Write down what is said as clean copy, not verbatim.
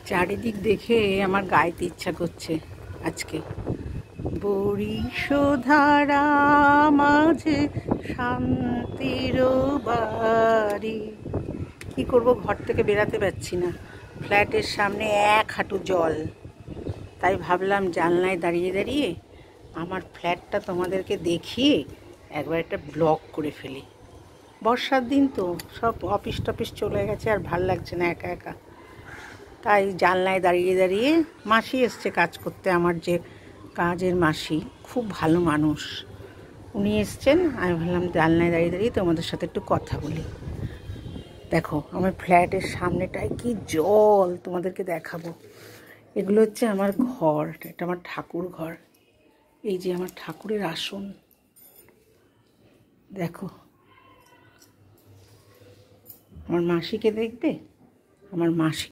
চারিদিক দেখে আমার গাইতে ইচ্ছা করছে আজকে। বরিশধারা মাঝে শান্তির বাড়ি। কি করব, ঘর থেকে বেরাতে পারছি না, ফ্ল্যাটের সামনে এক হাঁটু জল। তাই ভাবলাম জানলায় দাঁড়িয়ে দাঁড়িয়ে আমার ফ্ল্যাটটা তোমাদেরকে দেখিয়ে একবার একটা ব্লগ করে ফেলি। বর্ষার দিন তো, সব অফিস টফিস চলে গেছে, আর ভাল লাগছে না একা একা। তাই জানলায় দাঁড়িয়ে দাঁড়িয়ে, মাসি এসছে কাজ করতে, আমার যে কাজের মাসি, খুব ভালো মানুষ, উনি এসছেন। আমি ভাবলাম জানলায় দাঁড়িয়ে দাঁড়িয়ে তোমাদের সাথে একটু কথা বলি। দেখো আমার ফ্ল্যাটের সামনেটায় কি জল, তোমাদেরকে দেখাবো। এগুলো হচ্ছে আমার ঘর, এটা আমার ঠাকুর ঘর। এই যে আমার ঠাকুরের আসন, দেখো। আমার মাসিকে দেখবে, আমার মাসি